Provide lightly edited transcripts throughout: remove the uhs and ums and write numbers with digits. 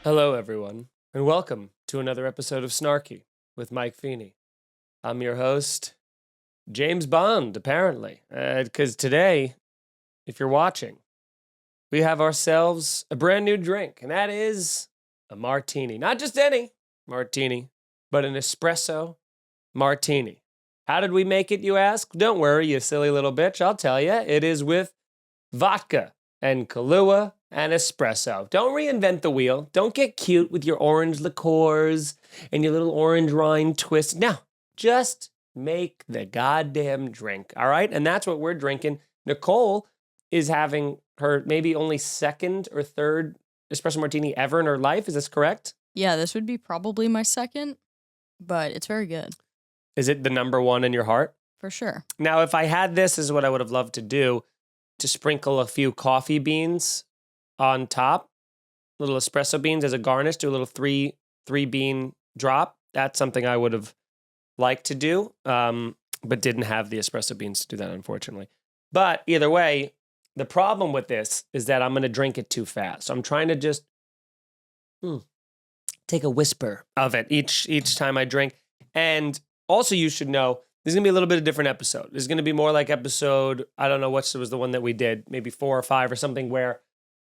Hello, everyone, and welcome to another episode of Snarky with Mike Feeney. I'm your host, James Bond, apparently, because today, if you're watching, we have ourselves a brand new drink, and that is a martini. Not just any martini, but an espresso martini. How did we make it, you ask? Don't worry, you silly little bitch. I'll tell you. It is with vodka and Kahlua and espresso. Don't reinvent the wheel. Don't get cute with your orange liqueurs and your little orange rind twist. No, just make the goddamn drink, all right? And that's what we're drinking. Nicole is having her maybe only second or third espresso martini ever in her life. Is this correct? Yeah, this would be probably my second, but it's very good. Is it the number one in your heart? For sure. Now, if I had this is what I would have loved to do, to sprinkle a few coffee beans on top, little espresso beans as a garnish, do a little three bean drop. That's something I would have liked to do, but didn't have the espresso beans to do that, unfortunately. But either way, the problem with this is that I'm going to drink it too fast. So I'm trying to just take a whisper of it each time I drink. And also, you should know, this is going to be a little bit of a different episode. This is going to be more like episode, I don't know what was the one that we did, maybe 4 or 5 or something, where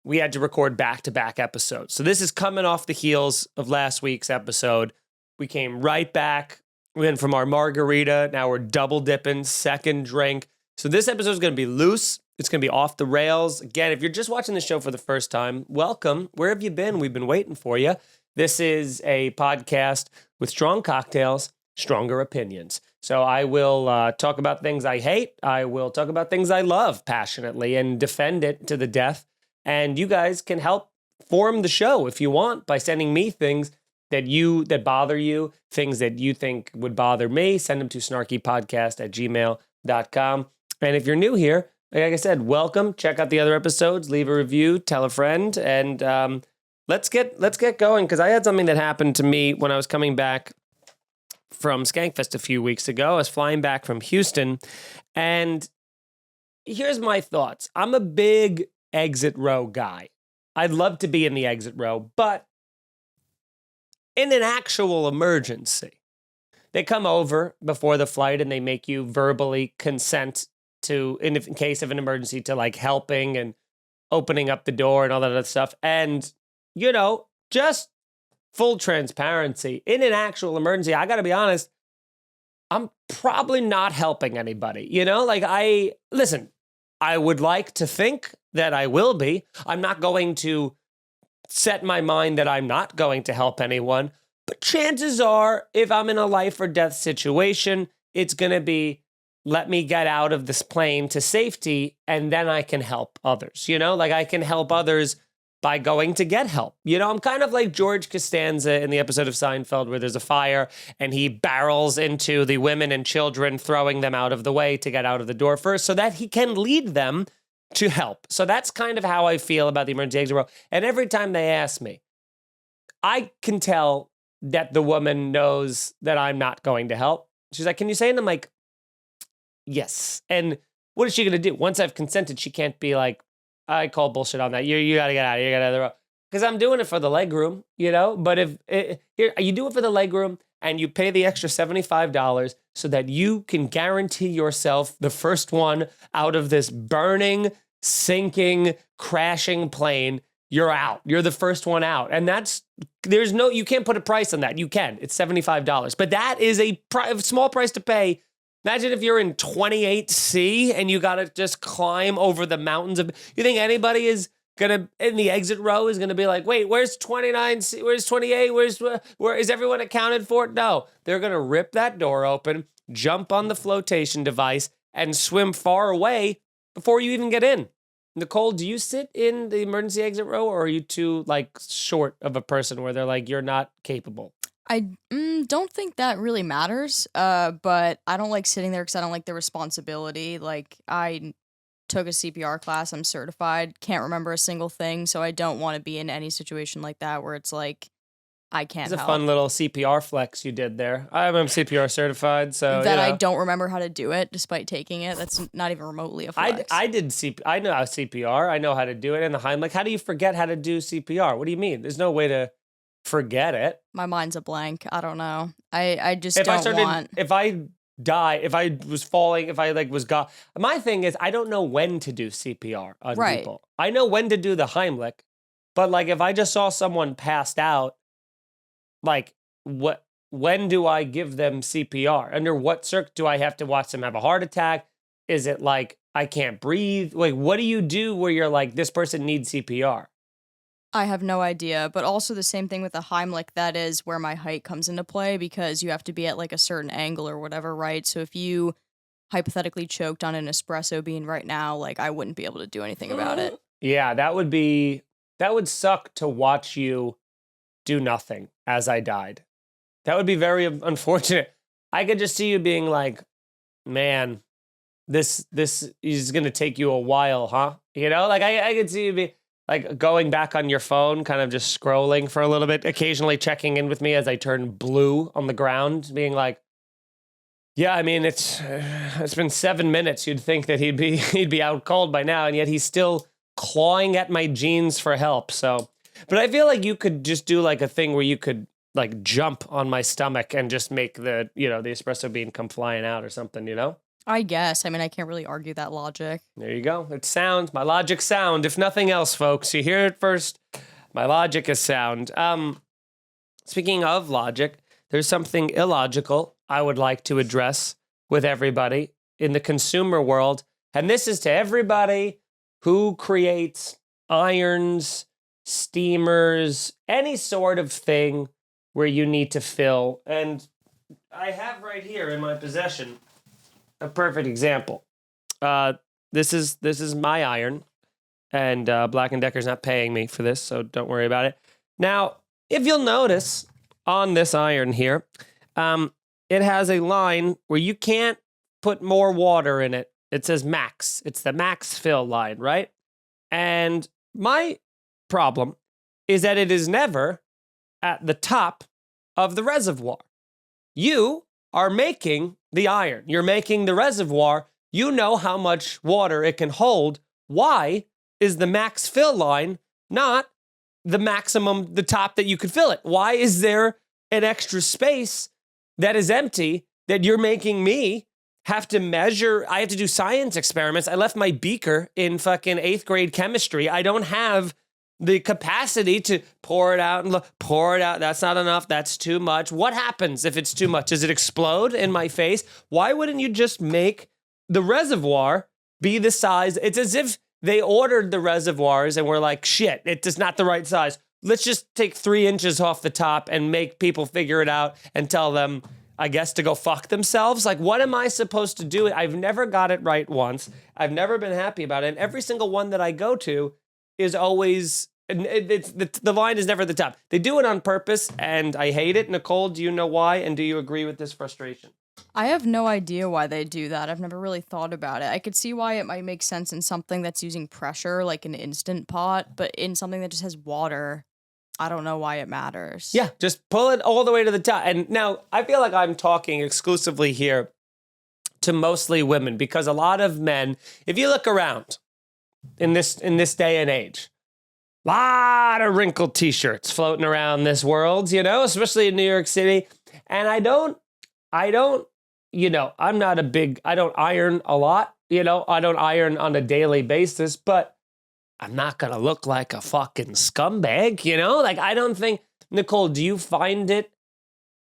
we had to record back-to-back episodes. So this is coming off the heels of last week's episode. We came right back. We went from our margarita. Now we're double dipping, second drink. So this episode is going to be loose. It's going to be off the rails. Again, if you're just watching the show for the first time, welcome. Where have you been? We've been waiting for you. This is a podcast with strong cocktails, stronger opinions. So I will talk about things I hate. I will talk about things I love passionately and defend it to the death. And you guys can help form the show if you want by sending me things that bother you, things that you think would bother me. Send them to snarkypodcast@gmail.com. And if you're new here, like I said, welcome. Check out the other episodes. Leave a review. Tell a friend. And let's get going, because I had something that happened to me when I was coming back from Skankfest a few weeks ago. I was flying back from Houston, and here's my thoughts. I'm a big exit row guy. I'd love to be in the exit row, but in an actual emergency, they come over before the flight and they make you verbally consent to, in case of an emergency, to like helping and opening up the door and all that other stuff. And, just full transparency, in an actual emergency, I got to be honest, I'm probably not helping anybody. I would like to think that I will be. I'm not going to set my mind that I'm not going to help anyone. But chances are, if I'm in a life or death situation, it's going to be, let me get out of this plane to safety, and then I can help others. I can help others by going to get help. I'm kind of like George Costanza in the episode of Seinfeld where there's a fire and he barrels into the women and children, throwing them out of the way to get out of the door first so that he can lead them to help. So that's kind of how I feel about the emergency exit row. And every time they ask me, I can tell that the woman knows that I'm not going to help. She's like, can you say it? And I'm like, yes. And what is she going to do? Once I've consented, she can't be like, I call bullshit on that. You got to get out of here. You got to get out of the row. Because I'm doing it for the leg room, But if you do it for the leg room and you pay the extra $75 so that you can guarantee yourself the first one out of this burning, sinking, crashing plane, you're out. You're the first one out. And you can't put a price on that. You can. It's $75. But that is a small price to pay. Imagine if you're in 28C and you got to just climb over the mountains of. You think anybody is gonna in the exit row is gonna be like, wait, where's 29C? Where's 28? Where is everyone accounted for? No, they're gonna rip that door open, jump on the flotation device, and swim far away before you even get in. Nicole, do you sit in the emergency exit row, or are you too short of a person where they're like, you're not capable? I don't think that really matters, but I don't like sitting there because I don't like the responsibility. I took a CPR class, I'm certified, can't remember a single thing, so I don't want to be in any situation like that where it's like, I can't help. It's a fun little CPR flex you did there. I'm CPR certified, so that I don't remember how to do it despite taking it. That's not even remotely a flex. I know how CPR. I know how to do it in the Heimlich. How do you forget how to do CPR? What do you mean? There's no way to. forget it. My mind's a blank. I don't know. I just If don't I started, want. if I die, if I was falling, if I like was gone. My thing is, I don't know when to do CPR on Right. people. I know when to do the Heimlich, but like if I just saw someone passed out, like what? When do I give them CPR? Under what circ do I have to watch them have a heart attack? Is it like I can't breathe? Like, what do you do where you're like, this person needs CPR? I have no idea, but also the same thing with the Heimlich. That is where my height comes into play because you have to be at like a certain angle or whatever, right? So if you hypothetically choked on an espresso bean right now, like I wouldn't be able to do anything about it. Yeah, that would suck to watch you do nothing as I died. That would be very unfortunate. I could just see you being like, man, this is going to take you a while, huh? You know, like I could see you be like going back on your phone, kind of just scrolling for a little bit, occasionally checking in with me as I turn blue on the ground, being like, yeah, I mean, it's been 7 minutes. You'd think that he'd be out cold by now, and yet he's still clawing at my jeans for help. So, but I feel like you could just do like a thing where you could like jump on my stomach and just make the espresso bean come flying out or something, you know? I guess. I mean, I can't really argue that logic. There you go. It's sound. My logic's sound. If nothing else, folks, you hear it first. My logic is sound. Speaking of logic, there's something illogical I would like to address with everybody in the consumer world. And this is to everybody who creates irons, steamers, any sort of thing where you need to fill. And I have right here in my possession a perfect example. This is my iron, and Black & Decker's not paying me for this, so don't worry about it. Now, if you'll notice on this iron here, it has a line where you can't put more water in it. It says max. It's the max fill line, right? And my problem is that it is never at the top of the reservoir. You are making the iron. You're making the reservoir. You know how much water it can hold. Why is the max fill line not the maximum, the top that you could fill it? Why is there an extra space that is empty that you're making me have to measure? I have to do science experiments. I left my beaker in fucking 8th grade chemistry. I don't have the capacity to pour it out and pour it out. That's not enough. That's too much. What happens if it's too much? Does it explode in my face? Why wouldn't you just make the reservoir be the size? It's as if they ordered the reservoirs and were like, shit, it's not the right size. Let's just take 3 inches off the top and make people figure it out and tell them, I guess, to go fuck themselves. Like, what am I supposed to do? I've never got it right once. I've never been happy about it. And every single one that I go to is always, the line is never at the top. They do it on purpose, and I hate it. Nicole, do you know why? And do you agree with this frustration? I have no idea why they do that. I've never really thought about it. I could see why it might make sense in something that's using pressure, like an Instant Pot, but in something that just has water, I don't know why it matters. Yeah, just pull it all the way to the top. And now I feel like I'm talking exclusively here to mostly women, because a lot of men, if you look around in this day and age, a lot of wrinkled t-shirts floating around this world, you know, especially in New York City. And I don't, you know, I'm not I don't iron a lot, you know, I don't iron on a daily basis, but I'm not going to look like a fucking scumbag, you know? Like, I don't think, Nicole, do you find it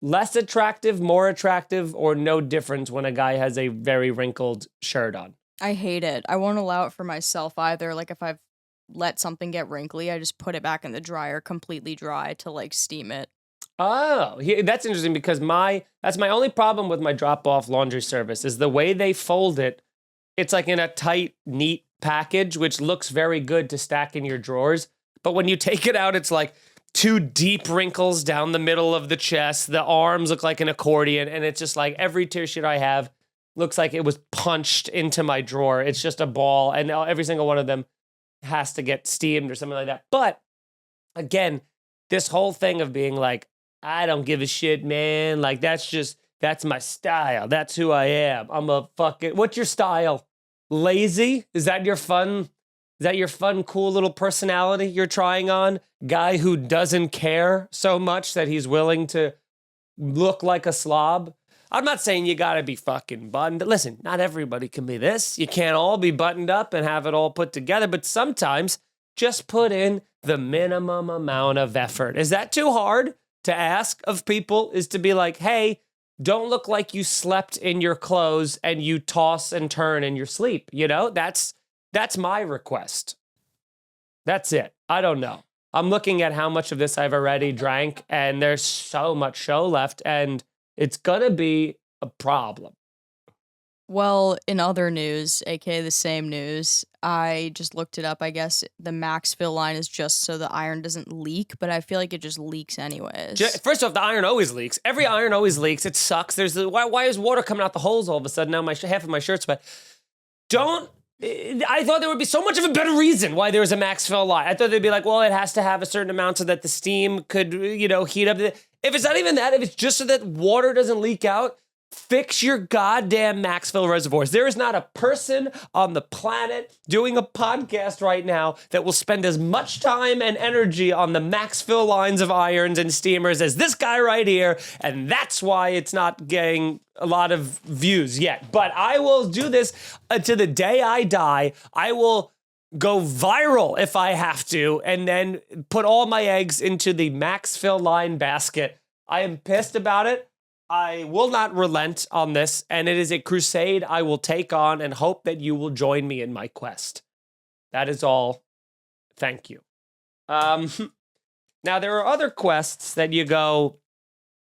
less attractive, more attractive, or no difference when a guy has a very wrinkled shirt on? I hate it. I won't allow it for myself either. Like, if I've let something get wrinkly, I just put it back in the dryer completely dry to, like, steam it. Oh, that's interesting, because that's my only problem with my drop-off laundry service is the way they fold it. It's like in a tight, neat package, which looks very good to stack in your drawers. But when you take it out, it's like 2 deep wrinkles down the middle of the chest. The arms look like an accordion. And it's just like every t-shirt I have looks like it was punched into my drawer. It's just a ball. And every single one of them has to get steamed or something like that. But again, this whole thing of being like, I don't give a shit, man. Like, that's my style. That's who I am. I'm a fucking, what's your style? Lazy? Is that your fun Is that your fun, cool little personality you're trying on? Guy who doesn't care so much that he's willing to look like a slob? I'm not saying you gotta be fucking buttoned. Listen, not everybody can be this. You can't all be buttoned up and have it all put together, but sometimes just put in the minimum amount of effort. Is that too hard to ask of people? Is to be like, hey, don't look like you slept in your clothes and you toss and turn in your sleep. You know, that's my request. That's it. I don't know. I'm looking at how much of this I've already drank, and there's so much show left, and it's gonna be a problem. Well, in other news, aka the same news, I just looked it up. I guess the max fill line is just so the iron doesn't leak, but I feel like it just leaks anyways. First off, the iron always leaks. Every iron always leaks. It sucks. Why is water coming out the holes all of a sudden? Now half of my shirt's wet. I thought there would be so much of a better reason why there was a max fill line. I thought they'd be like, well, it has to have a certain amount so that the steam could, heat up. If it's not even that, if it's just so that water doesn't leak out, fix your goddamn max fill reservoirs. There is not a person on the planet doing a podcast right now that will spend as much time and energy on the max fill lines of irons and steamers as this guy right here, and that's why it's not getting a lot of views yet. But I will do this to the day I die. I will go viral if I have to, and then put all my eggs into the max fill line basket. I am pissed about it. I will not relent on this, and it is a crusade I will take on and hope that you will join me in my quest. That is all. Thank you. Now, there are other quests that you go,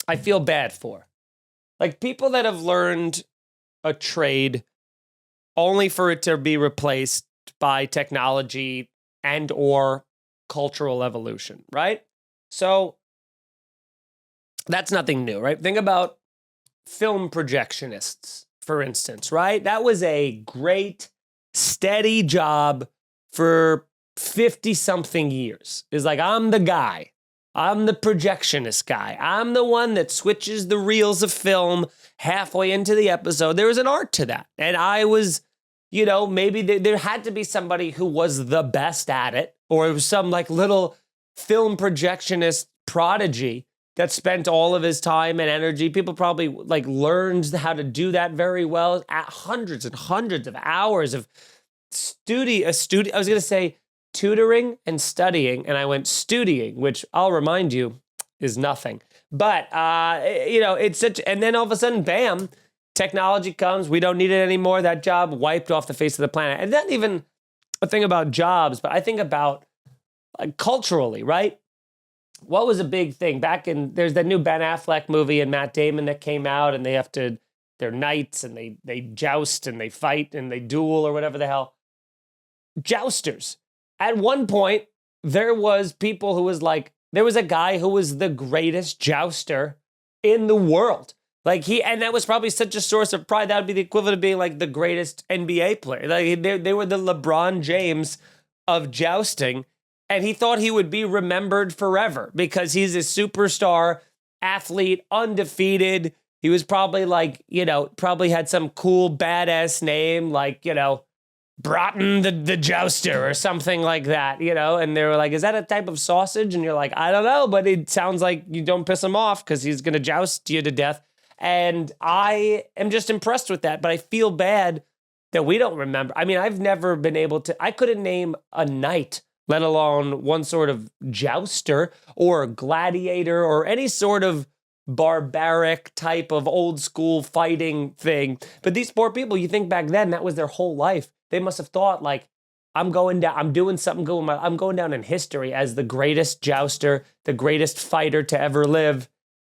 I feel bad for. Like people that have learned a trade only for it to be replaced by technology and or cultural evolution, right? So that's nothing new, right? Think about film projectionists, for instance, right? That was a great, steady job for 50-something years. It's like, I'm the guy. I'm the projectionist guy. I'm the one that switches the reels of film halfway into the episode. There was an art to that. And I was, maybe there had to be somebody who was the best at it, or it was some like little film projectionist prodigy that spent all of his time and energy. People probably like learned how to do that very well at hundreds and hundreds of hours of I was going to say tutoring and studying, and I went studying, which I'll remind you is nothing. But, it's and then all of a sudden, bam, technology comes. We don't need it anymore. That job wiped off the face of the planet. And not even a thing about jobs, but I think about culturally, right? What was a big thing there's that new Ben Affleck movie and Matt Damon that came out, and they're knights and they joust and they fight and they duel or whatever the hell. Jousters. At one point, there was a guy who was the greatest jouster in the world. And that was probably such a source of pride. That would be the equivalent of being like the greatest NBA player. Like they were the LeBron James of jousting. And he thought he would be remembered forever because he's a superstar athlete, undefeated. He was probably probably had some cool badass name like, Broughton the Jouster or something like that, and they were like, is that a type of sausage? And you're like, I don't know, but it sounds like you don't piss him off because he's going to joust you to death. And I am just impressed with that, but I feel bad that we don't remember. I mean, I've never been able to, I couldn't name a knight, let alone one sort of jouster or gladiator or any sort of barbaric type of old school fighting thing. But these poor people, you think back then, that was their whole life. They must have thought like, I'm doing something good. I'm going down in history as the greatest jouster, the greatest fighter to ever live.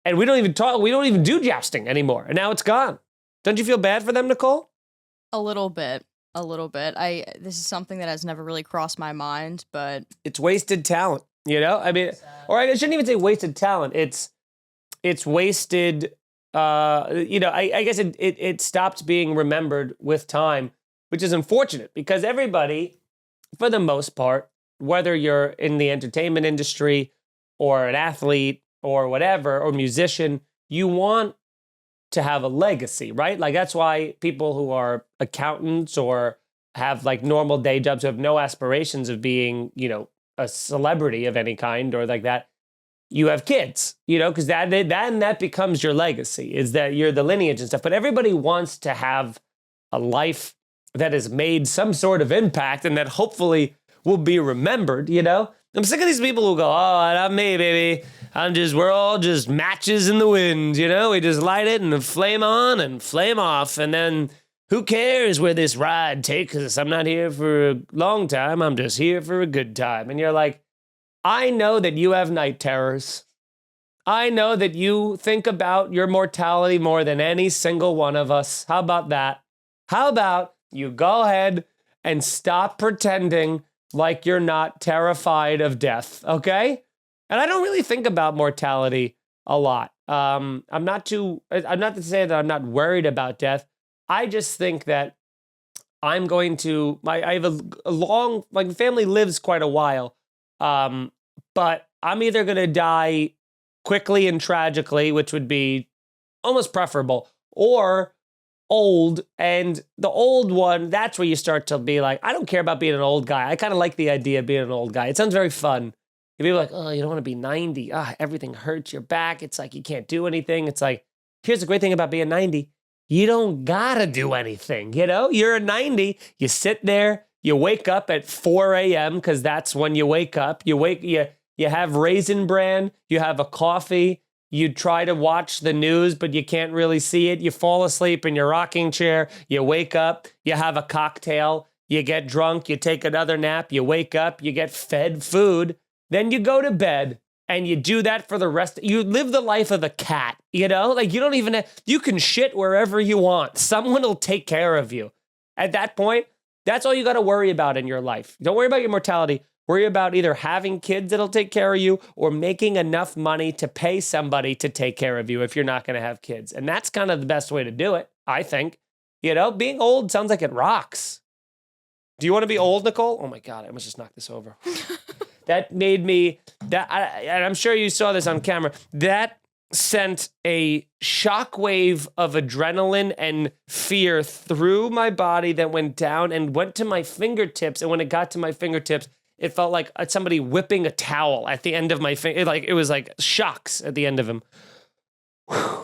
And we don't even do jousting anymore. And now it's gone. Don't you feel bad for them, Nicole? A little bit. This is something that has never really crossed my mind, but it's wasted talent, I mean, or I shouldn't even say wasted talent. It's wasted, I guess it stopped being remembered with time, which is unfortunate because everybody, for the most part, whether you're in the entertainment industry or an athlete or whatever, or musician, you want to have a legacy, right? Like that's why people who are accountants or have like normal day jobs, who have no aspirations of being, a celebrity of any kind or like that, you have kids, because that becomes your legacy, is that you're the lineage and stuff. But everybody wants to have a life that has made some sort of impact and that hopefully will be remembered, I'm sick of these people who go, oh, not me, baby. We're all just matches in the wind, We just light it and flame on and flame off. And then who cares where this ride takes us? I'm not here for a long time. I'm just here for a good time. And you're like, I know that you have night terrors. I know that you think about your mortality more than any single one of us. How about that? How about you go ahead and stop pretending like you're not terrified of death, okay? And I don't really think about mortality a lot. I'm not to say that I'm not worried about death. I just think that I have a long, family lives quite a while. But I'm either going to die quickly and tragically, which would be almost preferable, or old. And the old one, that's where you start to be like, I don't care about being an old guy. I kind of like the idea of being an old guy. It sounds very fun. If people are like, oh, you don't want to be 90. Everything hurts your back. It's like you can't do anything. It's like, here's the great thing about being 90. You don't gotta do anything, You're a 90. You sit there. You wake up at 4 a.m. because that's when you wake up. You have Raisin Bran. You have a coffee. You try to watch the news, but you can't really see it. You fall asleep in your rocking chair. You wake up. You have a cocktail. You get drunk. You take another nap. You wake up. You get fed food. Then you go to bed. And you do that for the rest. You live the life of a cat, you don't even, you can shit wherever you want. Someone will take care of you. At that point, that's all you got to worry about in your life. Don't worry about your mortality. Worry about either having kids that'll take care of you or making enough money to pay somebody to take care of you if you're not going to have kids. And that's kind of the best way to do it, I think. Being old sounds like it rocks. Do you want to be old, Nicole? Oh my God, I must just knock this over. That made me, and I'm sure you saw this on camera, that sent a shockwave of adrenaline and fear through my body that went down and went to my fingertips. And when it got to my fingertips, it felt like somebody whipping a towel at the end of my finger. It was like shocks at the end of him.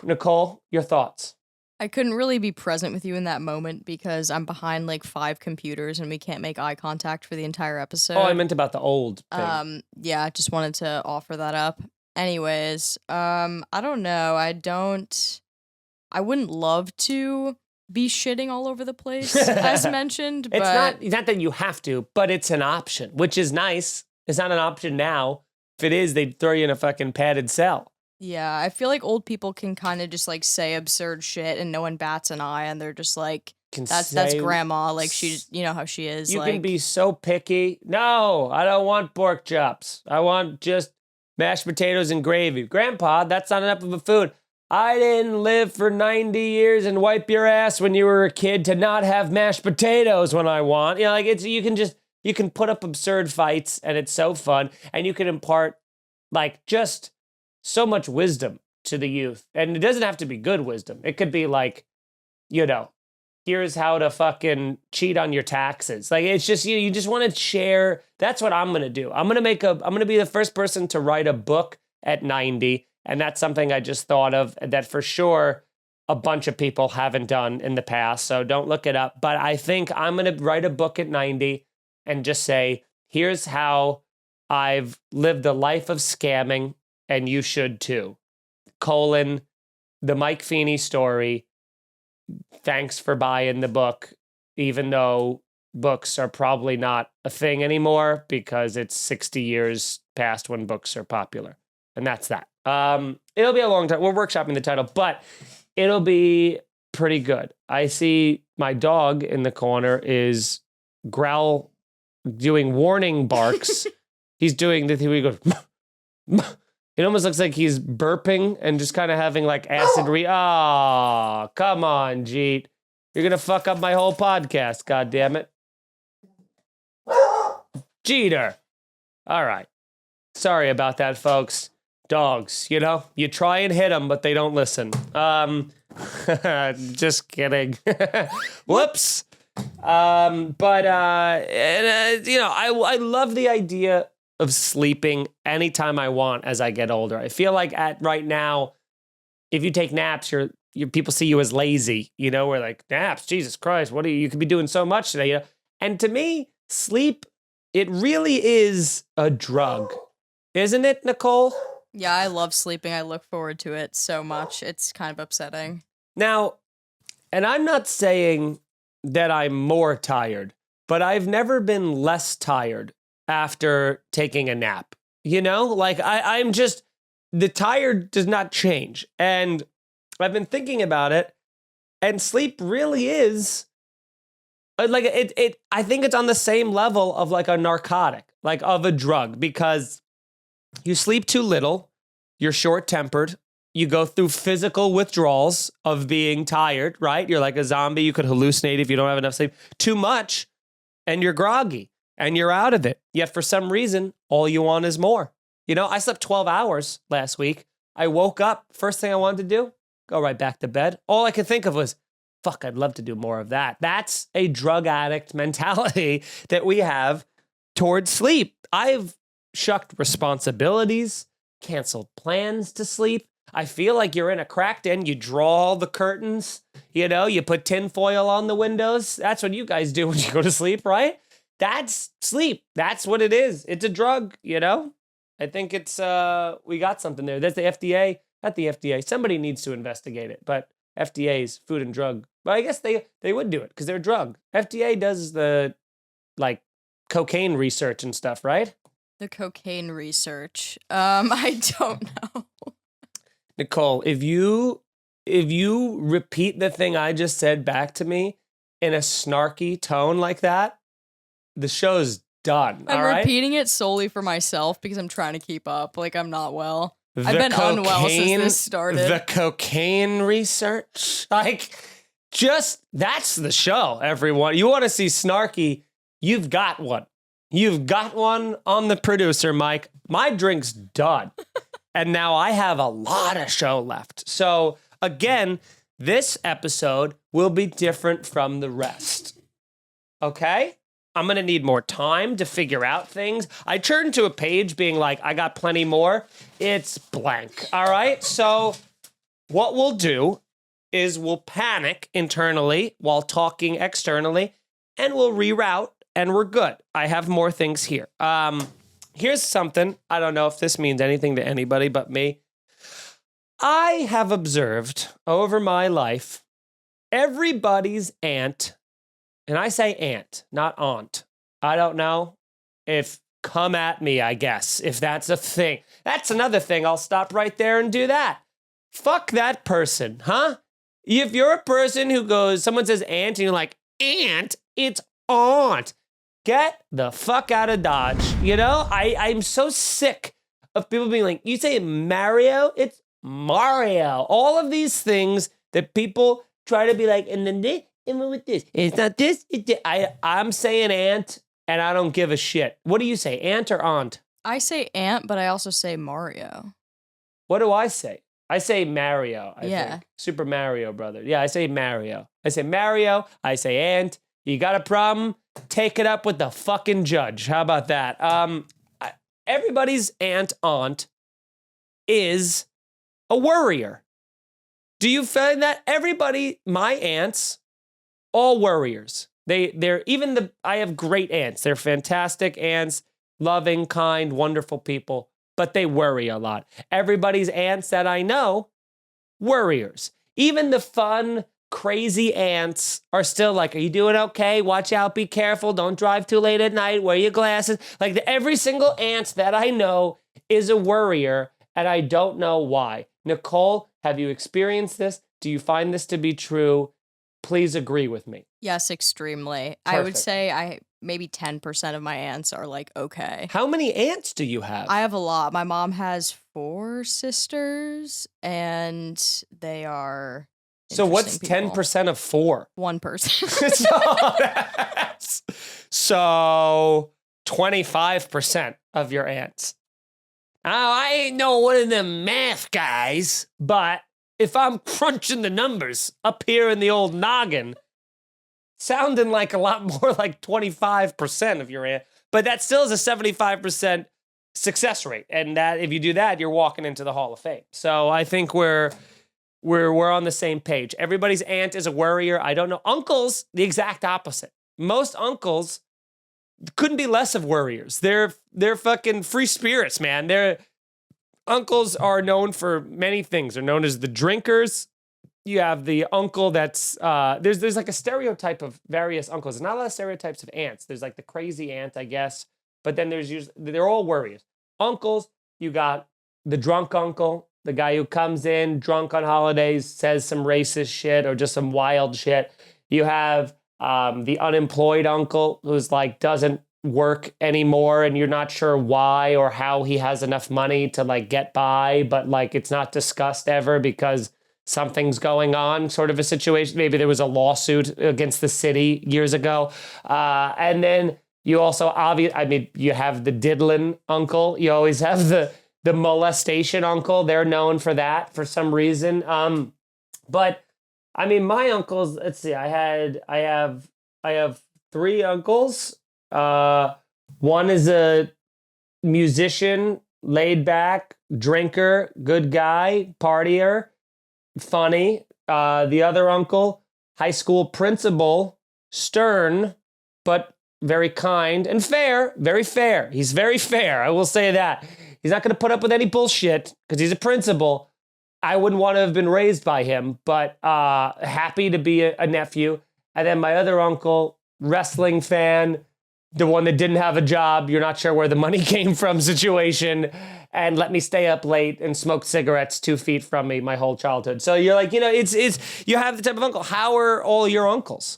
Nicole, your thoughts? I couldn't really be present with you in that moment because I'm behind like 5 computers and we can't make eye contact for the entire episode. Oh, I meant about the old thing. Yeah, I just wanted to offer that up. Anyways, I don't know. I wouldn't love to be shitting all over the place, as mentioned. But It's not that you have to, but it's an option, which is nice. It's not an option now. If it is, they'd throw you in a fucking padded cell. Yeah, I feel like old people can kind of just like say absurd shit and no one bats an eye and they're just like, that's grandma. Like you know how she is. You can be so picky. No, I don't want pork chops. I want just mashed potatoes and gravy. Grandpa, that's not enough of a food. I didn't live for 90 years and wipe your ass when you were a kid to not have mashed potatoes when I want. You can put up absurd fights and it's so fun. And you can impart like just so much wisdom to the youth. And it doesn't have to be good wisdom. It could be like, here's how to fucking cheat on your taxes. Like, it's just, you just want to share. That's what I'm going to do. I'm going to be the first person to write a book at 90. And that's something I just thought of that for sure a bunch of people haven't done in the past. So don't look it up. But I think I'm going to write a book at 90 and just say, here's how I've lived a life of scamming. And you should too. The Mike Feeney story. Thanks for buying the book, even though books are probably not a thing anymore because it's 60 years past when books are popular. And that's that. It'll be a long time. We're workshopping the title, but it'll be pretty good. I see my dog in the corner is doing warning barks. He's doing the thing where he goes, it almost looks like he's burping and just kind of having like acid come on, Jeet. You're going to fuck up my whole podcast, goddammit. Jeter. All right. Sorry about that, folks. Dogs, you try and hit them, but they don't listen. Just kidding. Whoops. I love the idea of sleeping anytime I want as I get older. I feel like right now, if you take naps, people see you as lazy. We're like, naps, Jesus Christ, you could be doing so much today. And to me, sleep, it really is a drug, isn't it, Nicole? Yeah, I love sleeping. I look forward to it so much. It's kind of upsetting. Now, and I'm not saying that I'm more tired, but I've never been less tired after taking a nap. I'm just, the tired does not change. And I've been thinking about it, and sleep really is like I think it's on the same level of like a narcotic, like of a drug, because you sleep too little, you're short-tempered, you go through physical withdrawals of being tired, right? You're like a zombie. You could hallucinate if you don't have enough sleep. Too much, and you're groggy, and you're out of it. Yet for some reason, all you want is more. I slept 12 hours last week. I woke up. First thing I wanted to do, go right back to bed. All I could think of was, fuck, I'd love to do more of that. That's a drug addict mentality that we have towards sleep. I've shucked responsibilities, canceled plans to sleep. I feel like you're in a cracked in. You draw the curtains, you put tinfoil on the windows. That's what you guys do when you go to sleep, right? That's sleep. That's what it is. It's a drug, I think it's, we got something there. That's the FDA, not the FDA. Somebody needs to investigate it, but FDA's Food and Drug. But I guess they would do it because they're a drug. FDA does the, like, cocaine research and stuff, right? The cocaine research. I don't know. Nicole, if you repeat the thing I just said back to me in a snarky tone like that, the show's done. I'm all right? repeating it solely for myself because I'm trying to keep up. Like, I'm not well. I've been unwell since this started. The cocaine research? That's the show, everyone. You want to see Snarky, you've got one. You've got one on the producer, Mike. My drink's done. And now I have a lot of show left. So, again, this episode will be different from the rest. Okay? I'm going to need more time to figure out things. I turned to a page being like, I got plenty more. It's blank. All right? So what we'll do is we'll panic internally while talking externally, and we'll reroute, and we're good. I have more things here. Here's something. I don't know if this means anything to anybody but me. I have observed over my life, everybody's aunt, and I say aunt, not aunt. I don't know if come at me, I guess, if that's a thing. That's another thing. I'll stop right there and do that. Fuck that person, huh? If you're a person who goes, someone says aunt, and you're like, aunt, it's aunt. Get the fuck out of Dodge. I'm so sick of people being like, you say Mario? It's Mario. All of these things that people try to be like, and then this, and with this, it's not this. I'm saying aunt, and I don't give a shit. What do you say, aunt or aunt? I say aunt, but I also say Mario. What do I say? I say Mario, I think. Super Mario, brother. Yeah, I say Mario. I say Mario. I say aunt. You got a problem? Take it up with the fucking judge. How about that? Everybody's aunt is a worrier. Do you find that? My aunts, all worriers. They're I have great aunts. They're fantastic aunts, loving, kind, wonderful people, but they worry a lot. Everybody's aunts that I know, worriers. Even the fun, crazy aunts are still like, are you doing okay? Watch out, be careful, don't drive too late at night, wear your glasses. Like every single aunt that I know is a worrier, and I don't know why. Nicole, have you experienced this? Do you find this to be true? Please agree with me. Yes, extremely. Perfect. I would say maybe 10% of my aunts are like, okay. How many aunts do you have? I have a lot. My mom has 4 sisters, and they are So what's people. 10% of 4? 1 person. So 25% of your aunts. Oh, I ain't no one of them math guys, but if I'm crunching the numbers up here in the old noggin, sounding like a lot more like 25% of your aunt, but that still is a 75% success rate. And that if you do that, you're walking into the Hall of Fame. So I think we're on the same page. Everybody's aunt is a worrier. I don't know. Uncles, the exact opposite. Most uncles couldn't be less of worriers. They're fucking free spirits, man. Uncles are known for many things. They're known as the drinkers. You have the uncle that's there's like a stereotype of various uncles. There's not a lot of stereotypes of aunts. There's like the crazy aunt, I guess. But then they're all worriers. Uncles, you got the drunk uncle, the guy who comes in drunk on holidays, says some racist shit or just some wild shit. You have the unemployed uncle who's like doesn't work anymore and you're not sure why or how he has enough money to like get by, but like it's not discussed ever because something's going on, sort of a situation. Maybe there was a lawsuit against the city years ago. And then you also you have the diddling uncle. You always have the molestation uncle. They're known for that for some reason. But I mean, my uncles, let's see, I have three uncles. One is a musician, laid back, drinker, good guy, partier, funny. The other uncle, high school principal, stern, but very kind and fair, very fair. He's very fair. I will say that. He's not going to put up with any bullshit because he's a principal. I wouldn't want to have been raised by him, but happy to be a nephew. And then my other uncle, wrestling fan, the one that didn't have a job, you're not sure where the money came from situation, and let me stay up late and smoke cigarettes 2 feet from me my whole childhood. So you're like, it's you have the type of uncle. How are all your uncles?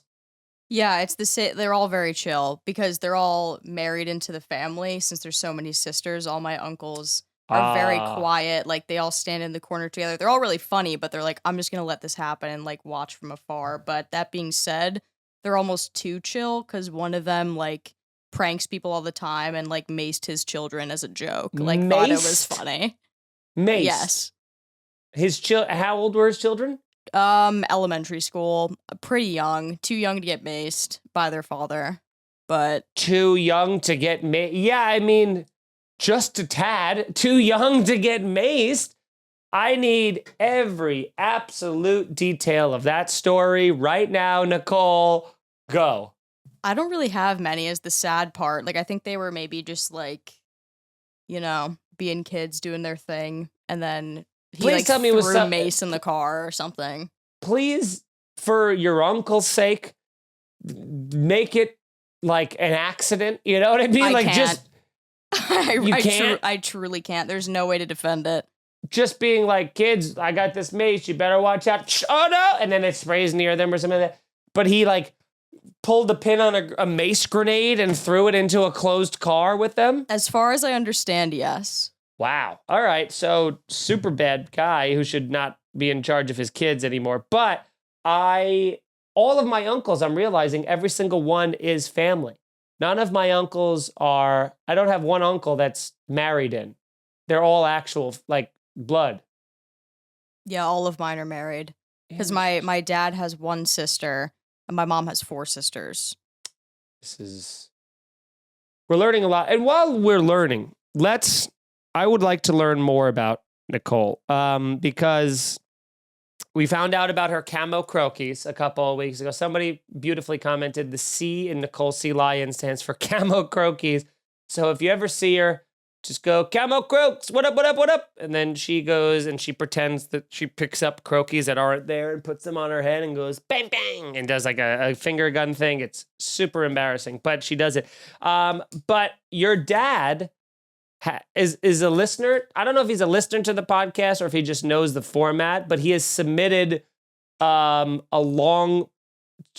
Yeah, it's the same. They're all very chill because they're all married into the family. Since there's so many sisters, all my uncles are very quiet. Like they all stand in the corner together. They're all really funny, but they're like, I'm just gonna let this happen and like watch from afar. But that being said, they're almost too chill because one of them like pranks people all the time and like maced his children as a joke. Like thought it was funny. Maced? Yes. How old were his children? Elementary school, pretty young, too young to get maced by their father, but too young to get maced. Yeah, I mean, just a tad too young to get maced. I need every absolute detail of that story right now, Nicole. Go. I don't really have many is the sad part. Like, I think they were maybe just like, being kids doing their thing. And then Please tell me it was threw mace in the car or something. Please, for your uncle's sake, make it like an accident. You know what I mean? I can't. You can't? I truly can't. There's no way to defend it. Just being like, kids, I got this mace. You better watch out. Oh, no. And then it sprays near them or something like that. But he like pulled the pin on a mace grenade and threw it into a closed car with them? As far as I understand, yes. Wow. All right. So super bad guy who should not be in charge of his kids anymore. But all of my uncles, I'm realizing every single one is family. None of my uncles I don't have one uncle that's married in. They're all actual like blood. Yeah, all of mine are married. Because my dad has one sister and my mom has 4 sisters. We're learning a lot. And while we're learning, I would like to learn more about Nicole because we found out about her camo croquis a couple of weeks ago. Somebody beautifully commented the C in Nicole C. Lyons stands for camo croquis. So if you ever see her, just go, camo croaks, what up, what up, what up? And then she goes and she pretends that she picks up croquis that aren't there and puts them on her head and goes, bang, bang, and does like a finger gun thing. It's super embarrassing, but she does it. But your dad is a listener. I don't know if he's a listener to the podcast or if he just knows the format, but he has submitted a long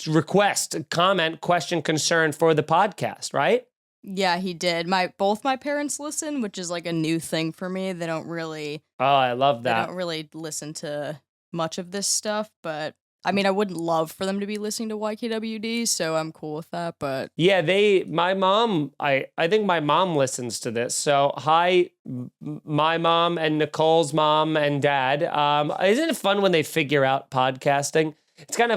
request, comment, question, concern for the podcast, right? Yeah, he did. Both my parents listen, which is like a new thing for me. They don't really. Oh, I love that. They don't really listen to much of this stuff, but I mean, I wouldn't love for them to be listening to YKWd, so I'm cool with that. But yeah, my mom. I think my mom listens to this. So hi, my mom and Nicole's mom and dad. Isn't it fun when they figure out podcasting? it's kind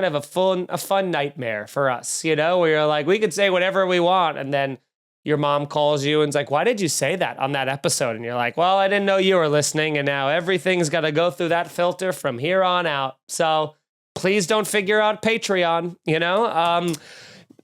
of a fun nightmare for us, you know, where you're like, we could say whatever we want, and then your mom calls you and's like, why did you say that on that episode? And you're like, well, I didn't know you were listening, and now everything's got to go through that filter from here on out. So please don't figure out Patreon, you know?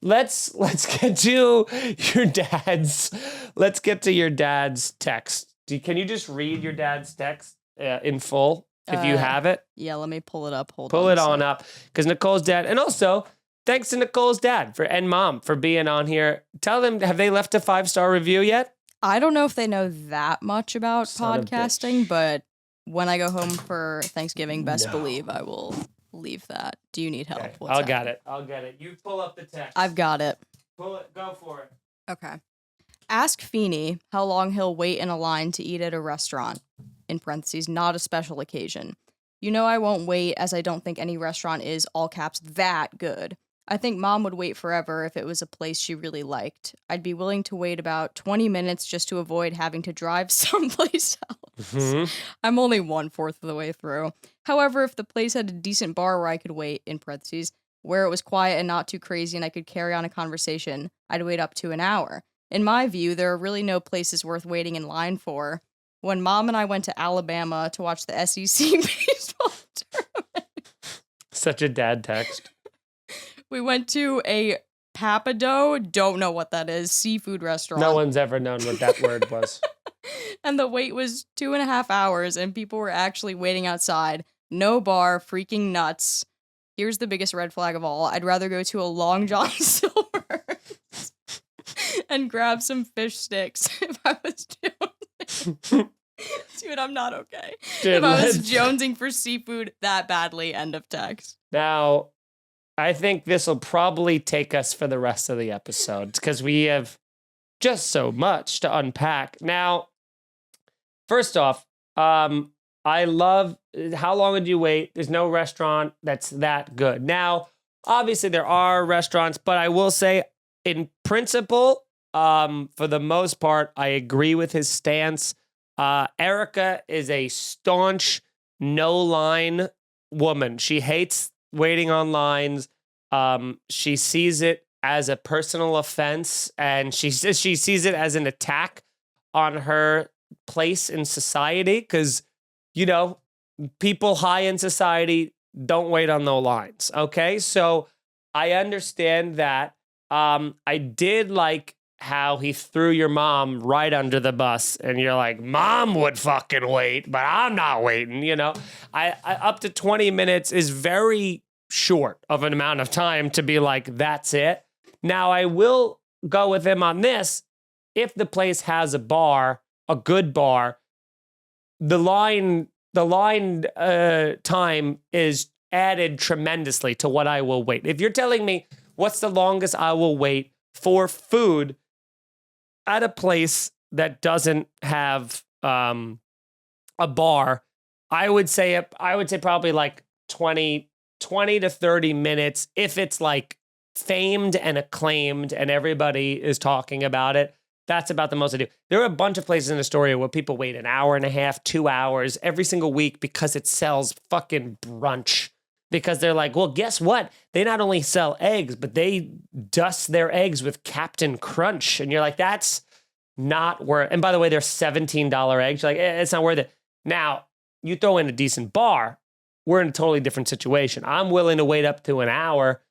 Let's get to your dad's. Let's get to your dad's text. Can you just read your dad's text in full if you have it? Yeah, let me pull it up. Pull it on up, because Nicole's dad, and also thanks to Nicole's dad and mom for being on here. Tell them, have they left a 5-star review yet? I don't know if they know that much about Son of a podcasting, but when I go home for Thanksgiving, best believe I will leave that. Do you need help? Okay. What's I'll get it. You pull up the text. I've got it. Pull it. Go for it. Okay. Ask Feeney how long he'll wait in a line to eat at a restaurant. In parentheses, not a special occasion. You know I won't wait, as I don't think any restaurant is, all caps, that good. I think Mom would wait forever if it was a place she really liked. I'd be willing to wait about 20 minutes just to avoid having to drive someplace else. Mm-hmm. I'm only 1/4 of the way through. However, if the place had a decent bar where I could wait, in parentheses, where it was quiet and not too crazy and I could carry on a conversation, I'd wait up to an hour. In my view, there are really no places worth waiting in line for. When Mom and I went to Alabama to watch the SEC baseball tournament. Such a dad text. We went to a Papado, don't know what that is, seafood restaurant. No one's ever known what that word was. And the wait was 2.5 hours, and people were actually waiting outside. No bar, freaking nuts. Here's the biggest red flag of all. I'd rather go to a Long John Silver's and grab some fish sticks if I was jonesing. Dude, I'm not okay. Dude, if I was jonesing for seafood that badly, end of text. Now, I think this will probably take us for the rest of the episodes because we have just so much to unpack. Now, first off, I love how long would you wait? There's no restaurant that's that good. Now, obviously there are restaurants, but I will say in principle, for the most part, I agree with his stance. Erica is a staunch no line woman. She hates waiting on lines. She sees it as a personal offense, and she sees it as an attack on her place in society because, you know, people high in society don't wait on no lines, okay? So I understand that. I did like how he threw your mom right under the bus, and you're like, Mom would fucking wait, but I'm not waiting, you know? I up to 20 minutes is very short of an amount of time to be like, that's it. Now, I will go with him on this. If the place has a bar, a good bar, the line time is added tremendously to what I will wait. If you're telling me what's the longest I will wait for food at a place that doesn't have a bar, I would say probably like 20 to 30 minutes if it's like famed and acclaimed and everybody is talking about it. That's about the most I do. There are a bunch of places in Astoria where people wait an hour and a half, 2 hours every single week because it sells fucking brunch. Because they're like, well, guess what? They not only sell eggs, but they dust their eggs with Captain Crunch. And you're like, that's not worth it. And by the way, they're $17 eggs. You're like, it's not worth it. Now, you throw in a decent bar, we're in a totally different situation. I'm willing to wait up to an hour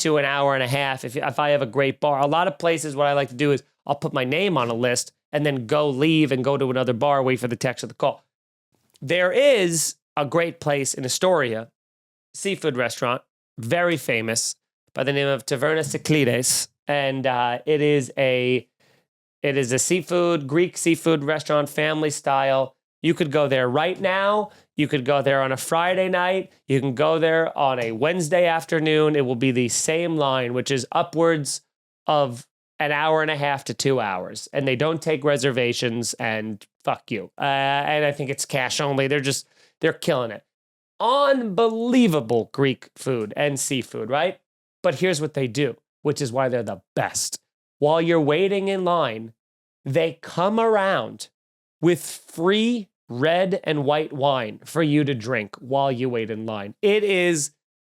and a half if I have a great bar. A lot of places, what I like to do is I'll put my name on a list and then leave and go to another bar, wait for the text or the call. There is a great place in Astoria, seafood restaurant, very famous, by the name of Taverna Cyclides, and it is a Greek seafood restaurant, family style. You could go there right now. You could go there on a Friday night. You can go there on a Wednesday afternoon. It will be the same line, which is upwards of an hour and a half to 2 hours, and they don't take reservations. And fuck you. And I think it's cash only. They're killing it. Unbelievable Greek food and seafood, right? But here's what they do, which is why they're the best. While you're waiting in line, they come around with free red and white wine for you to drink while you wait in line. It is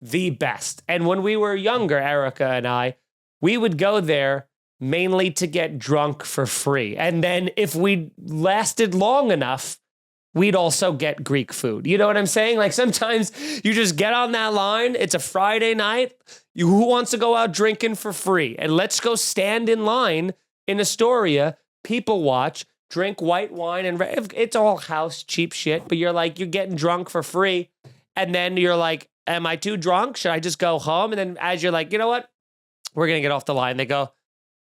the best. And when we were younger, Erica and I, we would go there mainly to get drunk for free. And then if we lasted long enough, we'd also get Greek food. You know what I'm saying? Like sometimes you just get on that line. It's a Friday night. Who wants to go out drinking for free? And let's go stand in line in Astoria, people watch, drink white wine. And it's all house cheap shit, but you're getting drunk for free. And then you're like, am I too drunk? Should I just go home? And then as you're like, you know what? We're going to get off the line. They go,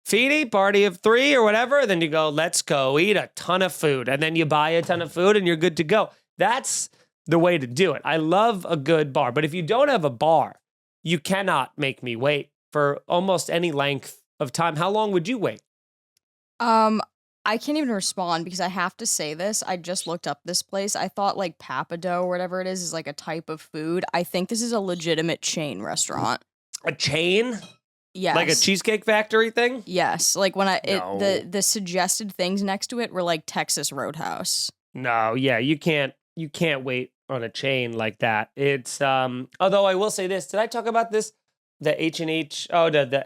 Feeney, party of 3 or whatever. And then you go, let's go eat a ton of food. And then you buy a ton of food and you're good to go. That's the way to do it. I love a good bar. But if you don't have a bar, you cannot make me wait for almost any length of time. How long would you wait? I can't even respond because I have to say this. I just looked up this place. I thought like Papado or whatever it is like a type of food. I think this is a legitimate chain restaurant. A chain? Yes. Like a Cheesecake Factory thing? Yes. Like when the suggested things next to it were like Texas Roadhouse. No, yeah, you can't wait on a chain like that. It's although I will say this, did I talk about this? The H&H, the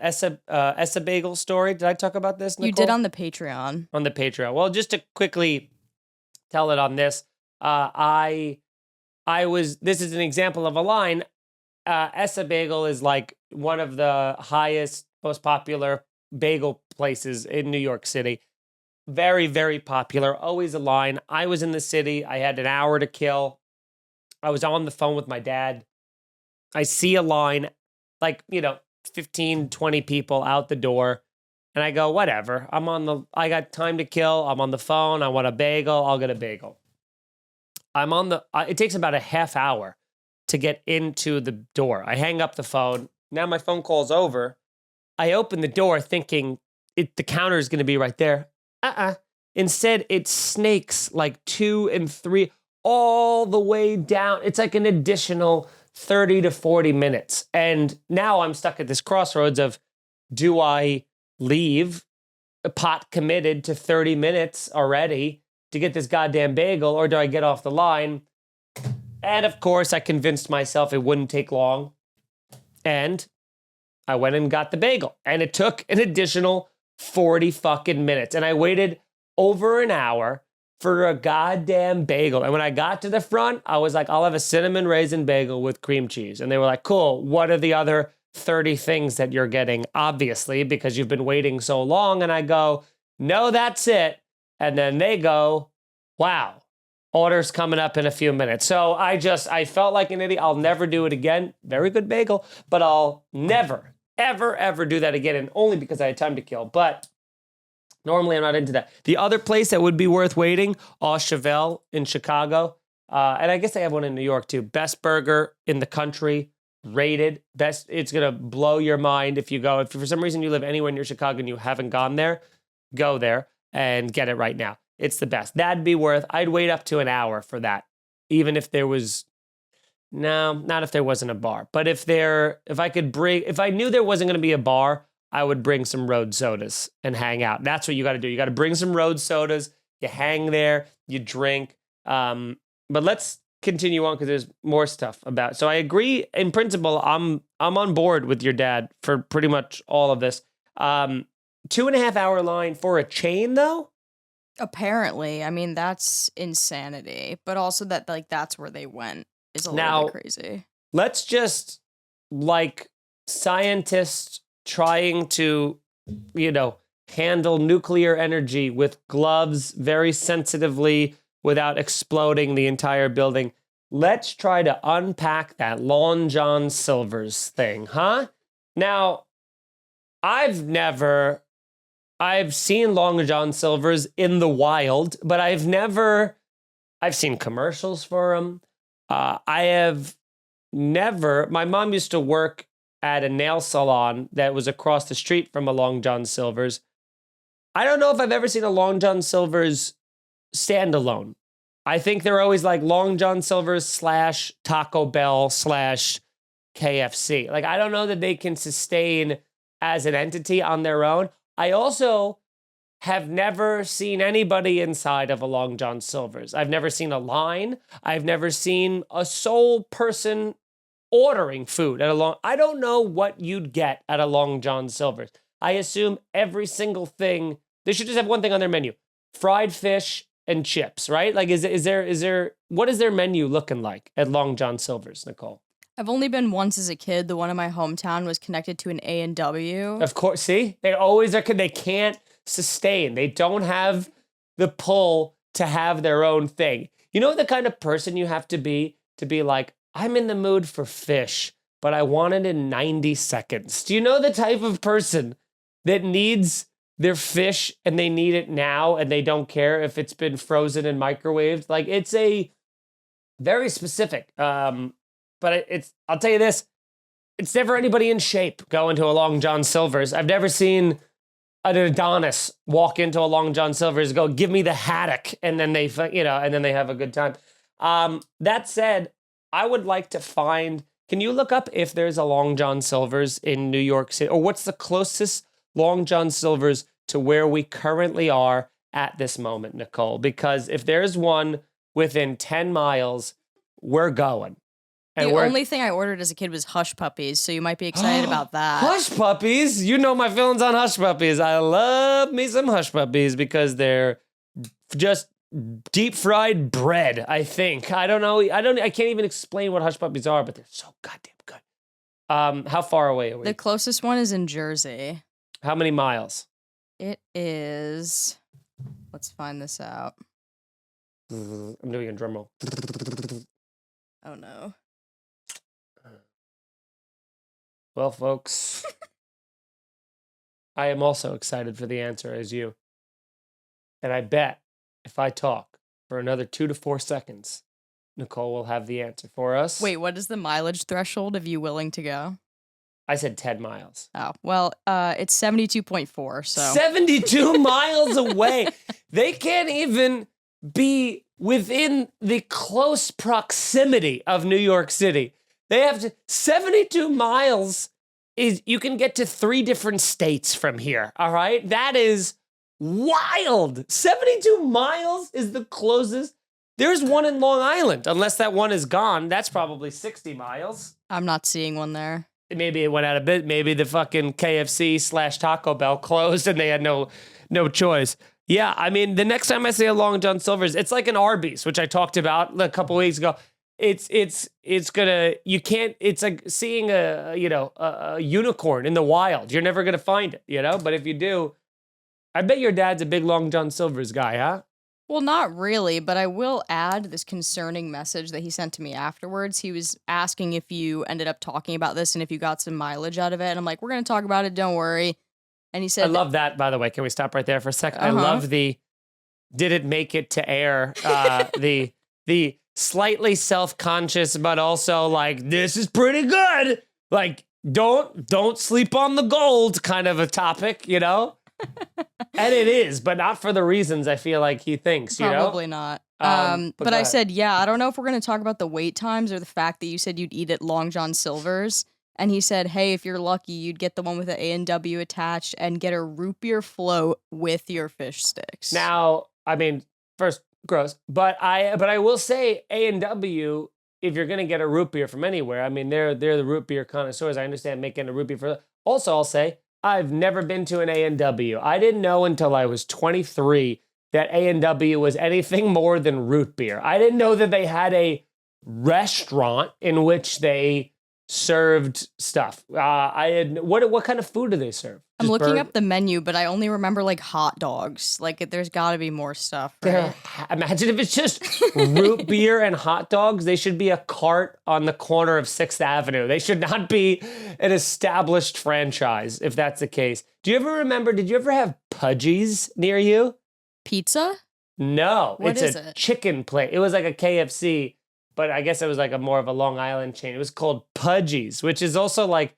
Essa Bagel story. Did I talk about this, Nicole? You did on the Patreon. On the Patreon. Well, just to quickly tell it on this, this is an example of a line. Essa Bagel is like one of the highest, most popular bagel places in New York City. Very, very popular. Always a line. I was in the city. I had an hour to kill. I was on the phone with my dad. I see a line, 15, 20 people out the door. And I go, whatever. I got time to kill. I'm on the phone. I want a bagel. I'll get a bagel. It takes about a half hour to get into the door. I hang up the phone. Now my phone call's over. I open the door thinking the counter is going to be right there. Instead, it snakes like 2 and 3 all the way down. It's like an additional 30 to 40 minutes. And now I'm stuck at this crossroads of, do I leave a pot committed to 30 minutes already to get this goddamn bagel, or do I get off the line? And of course, I convinced myself it wouldn't take long. And I went and got the bagel. And it took an additional 40 fucking minutes. And I waited over an hour for a goddamn bagel. And when I got to the front, I was like, I'll have a cinnamon raisin bagel with cream cheese. And they were like, cool. What are the other 30 things that you're getting? Obviously, because you've been waiting so long. And I go, no, that's it. And then they go, wow, order's coming up in a few minutes. So I felt like an idiot. I'll never do it again. Very good bagel, but I'll never, ever, ever do that again. And only because I had time to kill. But normally I'm not into that. The other place that would be worth waiting, Au Cheval in Chicago. And I guess they have one in New York too. Best burger in the country, rated. Best. It's going to blow your mind if you go. If for some reason you live anywhere near Chicago and you haven't gone there, go there and get it right now. It's the best. That'd be I'd wait up to an hour for that. Even if there was, no, not if there wasn't a bar. But if I knew there wasn't going to be a bar, I would bring some road sodas and hang out. That's what you got to do. You got to bring some road sodas. You hang there, you drink. But let's continue on because there's more stuff about. So I agree in principle. I'm on board with your dad for pretty much all of this. 2.5 hour line for a chain though? Apparently. I mean, that's insanity. But also that's where they went is a little bit crazy. Let's just scientists trying to, handle nuclear energy with gloves very sensitively without exploding the entire building. Let's try to unpack that Long John Silver's thing, huh? Now, I've seen Long John Silver's in the wild, but I've seen commercials for them. My mom used to work at a nail salon that was across the street from a Long John Silver's. I don't know if I've ever seen a Long John Silver's standalone. I think they're always like Long John Silver's / Taco Bell / KFC. I don't know that they can sustain as an entity on their own. I also have never seen anybody inside of a Long John Silver's. I've never seen a line. I've never seen a sole person ordering food at I don't know what you'd get at a Long John Silver's. I assume every single thing, they should just have one thing on their menu: fried fish and chips, right? Like, what is their menu looking like at Long John Silver's, Nicole? I've only been once as a kid. The one in my hometown was connected to an A&W. Of course, see? They always are, they can't sustain. They don't have the pull to have their own thing. You know the kind of person you have to be like, I'm in the mood for fish, but I want it in 90 seconds. Do you know the type of person that needs their fish and they need it now and they don't care if it's been frozen and microwaved? Like, it's a very specific, but I'll tell you this, it's never anybody in shape going to a Long John Silver's. I've never seen an Adonis walk into a Long John Silver's, go, give me the haddock, and then they have a good time. That said, I would like to find, can you look up if there's a Long John Silver's in New York City, or what's the closest Long John Silver's to where we currently are at this moment, Nicole? Because if there's one within 10 miles, we're going. And the only thing I ordered as a kid was Hush Puppies, so you might be excited about that. Hush Puppies? You know my feelings on Hush Puppies. I love me some Hush Puppies because they're just deep fried bread, I think. I don't know. I can't even explain what Hush Puppies are, but they're so goddamn good. How far away are we? The closest one is in Jersey. How many miles? It is, let's find this out. I'm doing a drum roll. Oh no. Well, folks, I am also excited for the answer as you. And I bet if I talk for another 2 to 4 seconds, Nicole will have the answer for us. Wait, what is the mileage threshold of you willing to go? I said 10 miles. Oh, well, it's 72.4, so. 72 miles away. They can't even be within the close proximity of New York City. They have to, 72 miles is, you can get to 3 different states from here, all right? That is wild. 72 miles is the closest. There's one in Long Island, unless that one is gone. That's probably 60 miles. I'm not seeing one there. Maybe it went out of bit. Maybe the fucking KFC/Taco Bell closed and they had no choice. Yeah, I mean, the next time I see a Long John Silver's, it's like an Arby's, which I talked about a couple weeks ago. It's like seeing a unicorn in the wild. You're never gonna find it, but if you do, I bet your dad's a big Long John Silver's guy, huh? Well, not really, but I will add this concerning message that he sent to me afterwards. He was asking if you ended up talking about this and if you got some mileage out of it. And I'm like, we're going to talk about it. Don't worry. And he said, I love that, by the way. Can we stop right there for a second? I love did it make it to air? The slightly self-conscious, but also like, this is pretty good. Like, don't sleep on the gold kind of a topic, And it is, but not for the reasons I feel like he thinks, Probably not. But I said, yeah, I don't know if we're going to talk about the wait times or the fact that you said you'd eat at Long John Silver's. And he said, hey, if you're lucky, you'd get the one with the A&W attached and get a root beer float with your fish sticks. Now, I mean, first, gross, but I will say A&W, if you're going to get a root beer from anywhere, I mean, they're the root beer connoisseurs. I understand making a root beer for. Also, I'll say, I've never been to an A&W. I didn't know until I was 23 that A&W was anything more than root beer. I didn't know that they had a restaurant in which they served stuff. What kind of food do they serve? I'm looking up the menu, but I only remember like hot dogs. Like there's got to be more stuff. Right? Imagine if it's just root beer and hot dogs. They should be a cart on the corner of 6th Avenue. They should not be an established franchise if that's the case. Did you ever have Pudgies near you? Pizza? No, what it's a chicken plate. It was like a KFC, but I guess it was like more of a Long Island chain. It was called Pudgies, which is also like,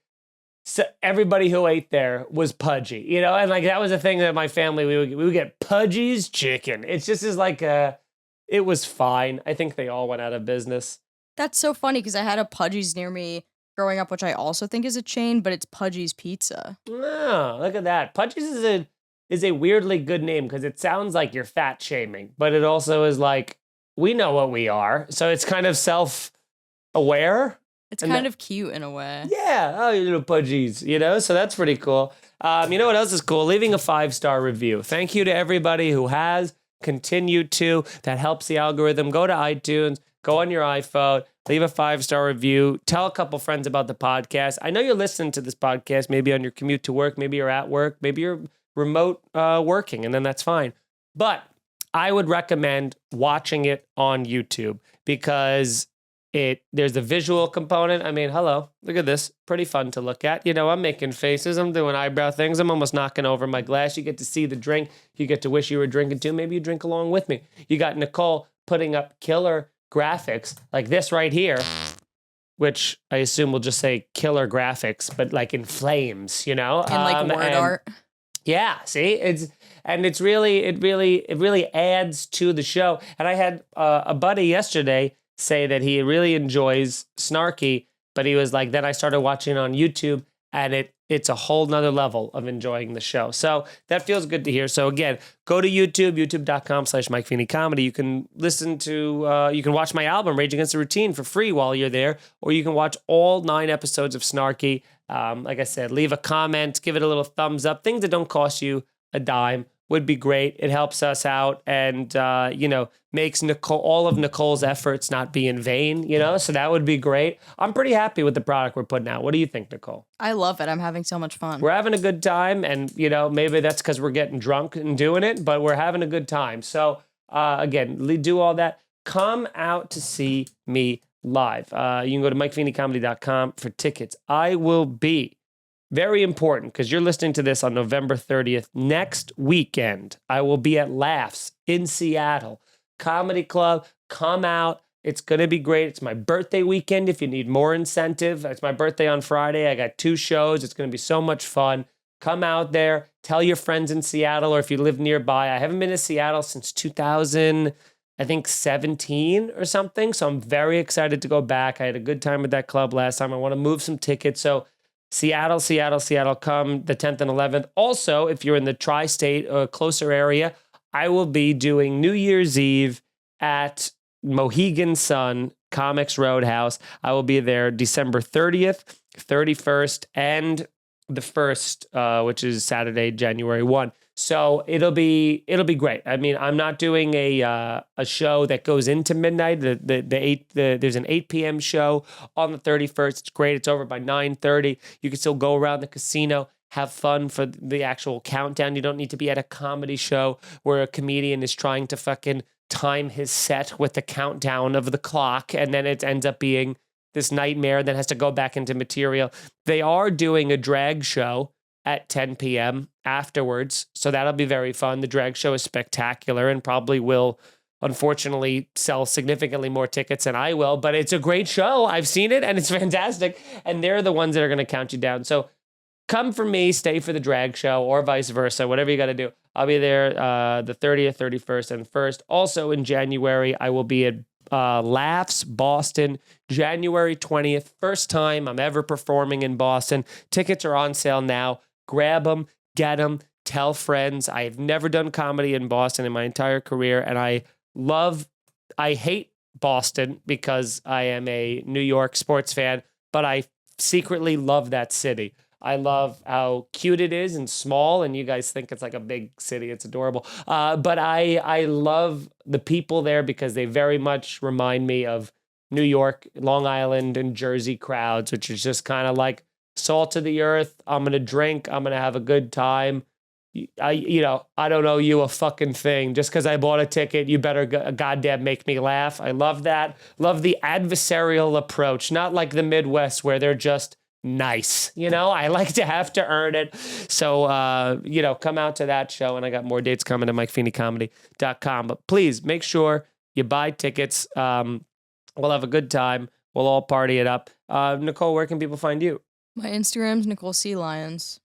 so everybody who ate there was pudgy, and like that was a thing that my family, we would get Pudgy's chicken. It's just as like it was fine. I think they all went out of business. That's so funny because I had a Pudgy's near me growing up, which I also think is a chain, but it's Pudgy's Pizza. Oh, look at that. Pudgy's is a weirdly good name because it sounds like you're fat shaming, but it also is like, we know what we are. So it's kind of self-aware. It's kind of cute in a way. Yeah. Oh, you little pudgies, so that's pretty cool. You know what else is cool? Leaving a 5-star review. Thank you to everybody who has continued to. That helps the algorithm. Go to iTunes, go on your iPhone, leave a 5-star review. Tell a couple friends about the podcast. I know you're listening to this podcast, maybe on your commute to work, maybe you're at work, maybe you're remote working, and then that's fine. But I would recommend watching it on YouTube because there's a visual component. I mean, hello, look at this. Pretty fun to look at. I'm making faces. I'm doing eyebrow things. I'm almost knocking over my glass. You get to see the drink. You get to wish you were drinking too. Maybe you drink along with me. You got Nicole putting up killer graphics like this right here, which I assume will just say killer graphics, but like in flames, And like word art. Yeah, see, it really adds to the show. And I had a buddy yesterday say that he really enjoys Snarky, but he was like, then I started watching on YouTube, and it's a whole nother level of enjoying the show. So that feels good to hear. So again, go to YouTube, youtube.com/Mike Feeney Comedy. You can you can watch my album, Rage Against the Routine, for free while you're there, or you can watch all 9 episodes of Snarky. Like I said, leave a comment, give it a little thumbs up. Things that don't cost you a dime would be great. It helps us out and, makes all of Nicole's efforts not be in vain, so that would be great. I'm pretty happy with the product we're putting out. What do you think, Nicole? I love it. I'm having so much fun. We're having a good time, and, maybe that's because we're getting drunk and doing it, but we're having a good time. So, again, do all that. Come out to see me live. You can go to MikeFeeneyComedy.com for tickets. I will be, very important, because you're listening to this on November 30th. Next weekend, I will be at Laughs in Seattle. Comedy Club, come out. It's going to be great. It's my birthday weekend if you need more incentive. It's my birthday on Friday. I got 2 shows. It's going to be so much fun. Come out there. Tell your friends in Seattle, or if you live nearby. I haven't been to Seattle since 2017 or something. So I'm very excited to go back. I had a good time with that club last time. I want to move some tickets. So Seattle, come the 10th and 11th. Also, if you're in the tri-state or closer area, I will be doing New Year's Eve at Mohegan Sun Comics Roadhouse. I will be there December 30th, 31st, and the 1st, which is Saturday, January 1. So it'll be great. I mean, I'm not doing a show that goes into midnight. There's an 8 p.m. show on the 31st. It's great. It's over by 9:30. You can still go around the casino, have fun for the actual countdown. You don't need to be at a comedy show where a comedian is trying to fucking time his set with the countdown of the clock, and then it ends up being this nightmare that has to go back into material. They are doing a drag show at 10 p.m. afterwards, so that'll be very fun. The drag show is spectacular and probably will, unfortunately, sell significantly more tickets than I will, but it's a great show. I've seen it, and it's fantastic, and they're the ones that are going to count you down. So come for me, stay for the drag show, or vice versa, whatever you got to do. I'll be there the 30th, 31st, and 1st. Also in January, I will be at Laughs, Boston, January 20th. First time I'm ever performing in Boston. Tickets are on sale now. Grab them, get them, tell friends. I've never done comedy in Boston in my entire career, and I hate Boston because I am a New York sports fan, but I secretly love that city. I love how cute it is and small, and you guys think it's like a big city. It's adorable. But I love the people there because they very much remind me of New York, Long Island, and Jersey crowds, which is just kind of like salt of the earth. I'm going to drink. I'm going to have a good time. I don't owe you a fucking thing. Just because I bought a ticket, you better goddamn make me laugh. I love that. Love the adversarial approach, not like the Midwest where they're just nice. I like to have to earn it. So, come out to that show, and I got more dates coming to MikeFeeneyComedy.com. But please make sure you buy tickets. We'll have a good time. We'll all party it up. Nicole, where can people find you? My Instagram's Nicole C. Lyons.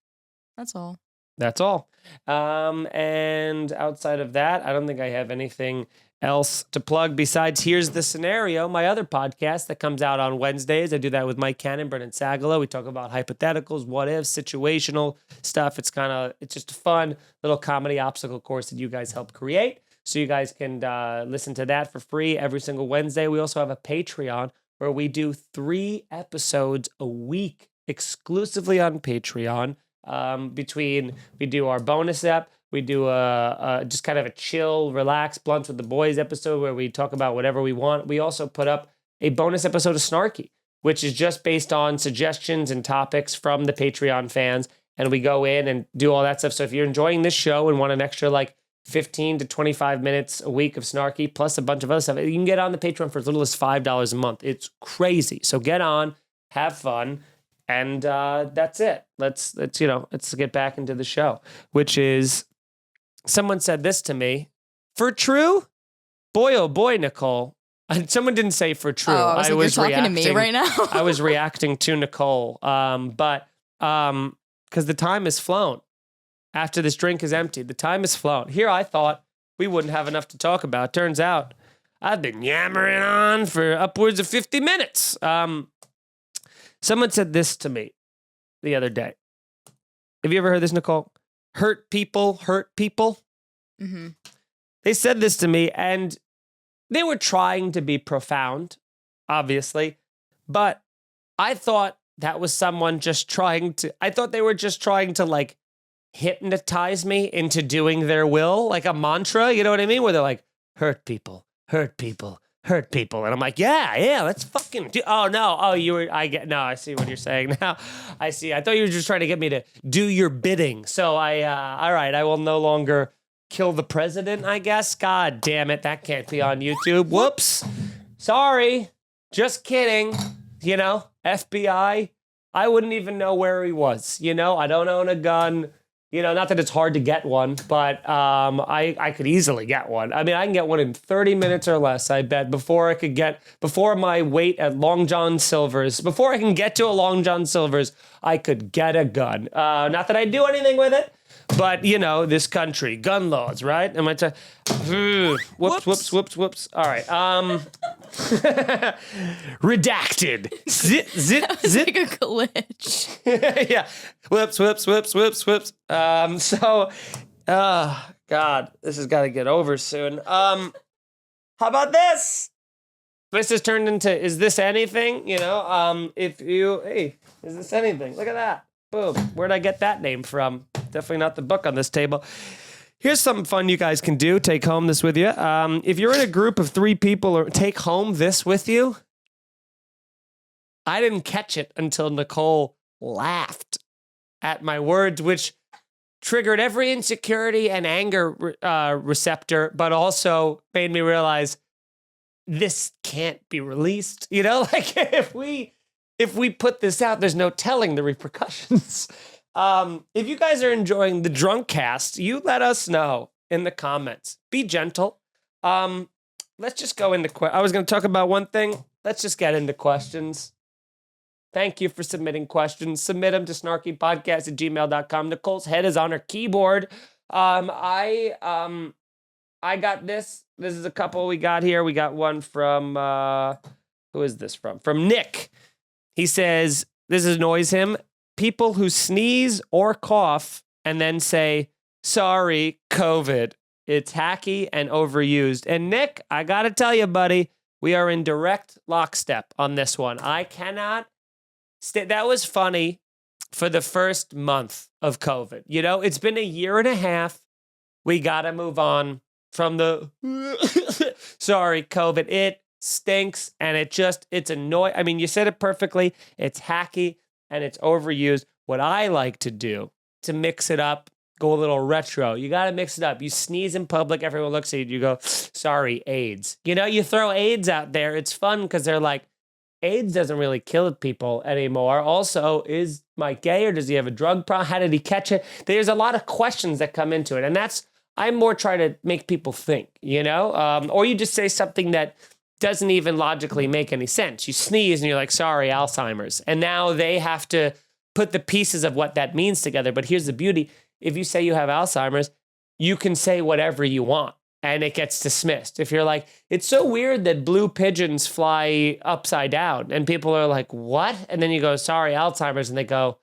That's all. That's all. And outside of that, I don't think I have anything else to plug besides Here's the Scenario, my other podcast that comes out on Wednesdays. I do that with Mike Cannon, Brennan Sagala. We talk about hypotheticals, what ifs, situational stuff. It's just a fun little comedy obstacle course that you guys help create. So you guys can listen to that for free every single Wednesday. We also have a Patreon where we do 3 episodes a week exclusively on Patreon. We do our bonus ep, we do a just kind of a chill, relax, blunt with the boys episode where we talk about whatever we want. We also put up a bonus episode of Snarky, which is just based on suggestions and topics from the Patreon fans. And we go in and do all that stuff. So if you're enjoying this show and want an extra 15 to 25 minutes a week of Snarky plus a bunch of other stuff, you can get on the Patreon for as little as $5 a month. It's crazy. So get on, have fun, and that's it. Let's get back into the show, which is, someone said this to me, for true? Boy, oh boy, Nicole. And someone didn't say for true. Oh, I was you're talking to me right now. I was reacting to Nicole. Because the time has flown. After this drink is emptied, the time has flown. Here I thought we wouldn't have enough to talk about. Turns out I've been yammering on for upwards of 50 minutes. Someone said this to me the other day. Have you ever heard this, Nicole? Hurt people hurt people. Mm-hmm. They said this to me, and they were trying to be profound, obviously, but I thought that was someone I thought they were just trying to hypnotize me into doing their will, like a mantra, you know what I mean? Where they're like, hurt people, hurt people, hurt people. And I'm like, yeah, let's fucking do. Oh, no. Oh, I see what you're saying now. I see. I thought you were just trying to get me to do your bidding. So all right, I will no longer kill the president, I guess. God damn it. That can't be on YouTube. Whoops. Sorry. Just kidding. FBI. I wouldn't even know where he was. I don't own a gun. Not that it's hard to get one, but I could easily get one. I mean, I can get one in 30 minutes or less, I bet, before my wait at Long John Silver's, before I can get to a Long John Silver's, I could get a gun. Not that I do anything with it, but, this country, gun laws, right? Am I whoops. All right. Redacted. Zit. Like a glitch. Yeah. Whoops. God, this has got to get over soon. How about this? This has turned into, is this anything? Is this anything? Look at that. Boom. Where'd I get that name from? Definitely not the book on this table. Here's something fun you guys can do. Take home this with you. If you're in a group of 3 people, or take home this with you. I didn't catch it until Nicole laughed at my words, which triggered every insecurity and anger receptor, but also made me realize this can't be released. If we put this out, there's no telling the repercussions. If you guys are enjoying the Drunkcast, you let us know in the comments. Be gentle. Let's just go into I was going to talk about one thing. Let's just get into questions. Thank you for submitting questions. Submit them to snarkypodcast@gmail.com. Nicole's head is on her keyboard. I got this. This is a couple we got here. We got one from, who is this from? From Nick. He says, this annoys him. People who sneeze or cough and then say, sorry, COVID. It's hacky and overused. And Nick, I got to tell you, buddy, we are in direct lockstep on this one. I cannot that was funny for the first month of COVID. It's been a year and a half. We got to move on from the, sorry, COVID. It stinks and it's annoying. I mean, you said it perfectly. It's hacky and it's overused. What I like to do to mix it up, go a little retro, you got to mix it up. You sneeze in public, everyone looks at you, you go, sorry, AIDS. You throw AIDS out there. It's fun because they're like, AIDS doesn't really kill people anymore. Also, is Mike gay or does he have a drug problem? How did he catch it? There's a lot of questions that come into it. And I'm more trying to make people think, or you just say something that doesn't even logically make any sense. You sneeze and you're like, sorry, Alzheimer's. And now they have to put the pieces of what that means together. But here's the beauty. If you say you have Alzheimer's, you can say whatever you want and it gets dismissed. If you're like, it's so weird that blue pigeons fly upside down and people are like, what? And then you go, sorry, Alzheimer's. And they go,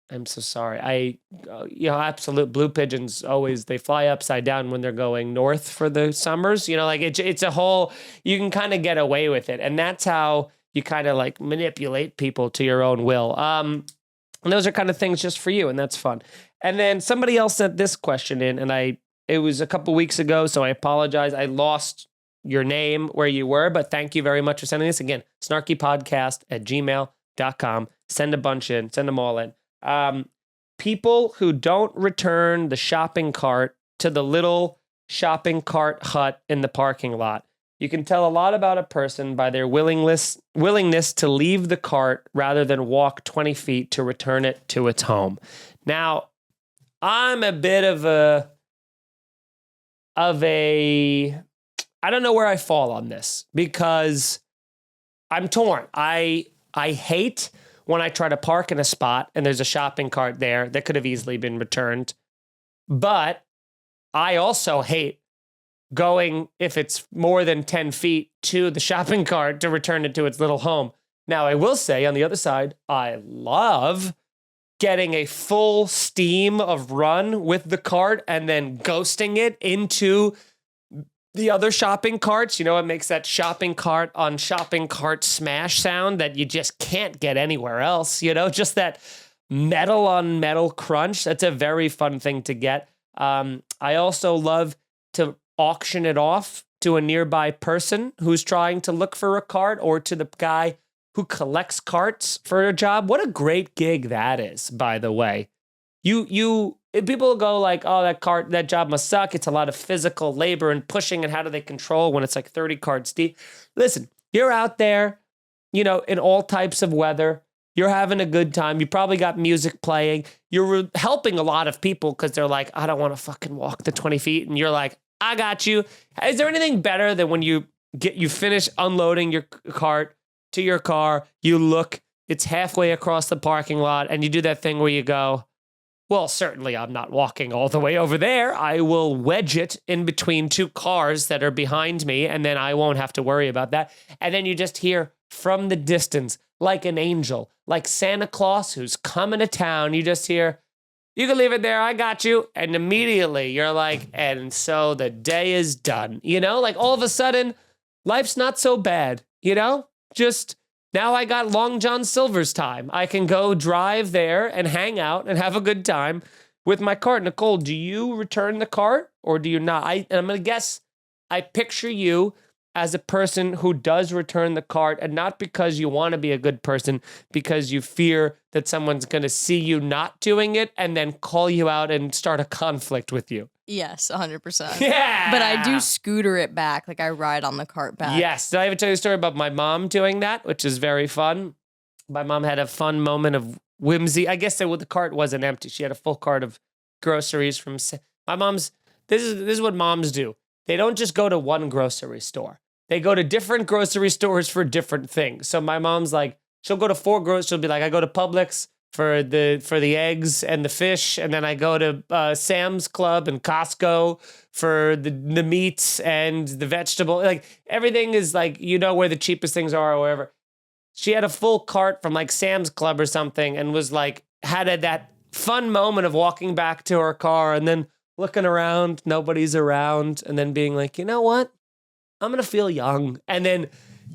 I'm so sorry. Absolute blue pigeons they fly upside down when they're going north for the summers. It's a whole, you can kind of get away with it. And that's how you kind of like manipulate people to your own will. And those are kind of things just for you, and that's fun. And then somebody else sent this question in, and it was a couple weeks ago, so I apologize. I lost your name where you were, but thank you very much for sending this. Again, snarkypodcast@gmail.com. Send a bunch in. Send them all in. People who don't return the shopping cart to the little shopping cart hut in the parking lot. You can tell a lot about a person by their willingness to leave the cart rather than walk 20 feet to return it to its home. Now, I'm a bit of a I don't know where I fall on this because I'm torn. I hate when I try to park in a spot and there's a shopping cart there that could have easily been returned. But I also hate going, if it's more than 10 feet, to the shopping cart to return it to its little home. Now, I will say on the other side, I love getting a full steam of run with the cart and then ghosting it into the other shopping carts. You know, it makes that shopping cart on shopping cart smash sound that you just can't get anywhere else. You know, just that metal on metal crunch. That's a very fun thing to get. I also love to auction it off to a nearby person who's trying to look for a cart, or to the guy who collects carts for a job. What a great gig that is, by the way. People go like, oh, that job must suck. It's a lot of physical labor and pushing, and how do they control when it's like 30 carts deep? Listen, you're out there, you know, in all types of weather. You're having a good time. You probably got music playing. You're helping a lot of people because they're like, I don't want to fucking walk the 20 feet. And you're like, I got you. Is there anything better than when you finish unloading your cart to your car, you look, it's halfway across the parking lot, and you do that thing where you go, well, certainly I'm not walking all the way over there. I will wedge it in between two cars that are behind me, and then I won't have to worry about that. And then you just hear from the distance, like an angel, like Santa Claus who's coming to town, you just hear, you can leave it there, I got you. And immediately you're like, and so the day is done. You know, like all of a sudden, life's not so bad, you know? Just now I got Long John Silver's time. I can go drive there and hang out and have a good time with my cart. Nicole, do you return the cart or do you not? I'm going to guess I picture you as a person who does return the cart, and not because you want to be a good person, because you fear that someone's going to see you not doing it and then call you out and start a conflict with you. Yes, 100%. Yeah. But I do scooter it back. Like I ride on the cart back. Yes. Did I ever tell you a story about my mom doing that, which is very fun? My mom had a fun moment of whimsy. I guess the cart wasn't empty. She had a full cart of groceries from my mom's. This is what moms do. They don't just go to one grocery store. They go to different grocery stores for different things. So my mom's like, she'll go to 4 groceries. She'll be like, I go to Publix for the eggs and the fish, and then I go to Sam's Club and Costco for the meats and the vegetable. Like everything is like, you know, where the cheapest things are or wherever. She had a full cart from like Sam's Club or something, and was like, had that fun moment of walking back to her car and then looking around, nobody's around, and then being like, you know what? I'm going to feel young. And then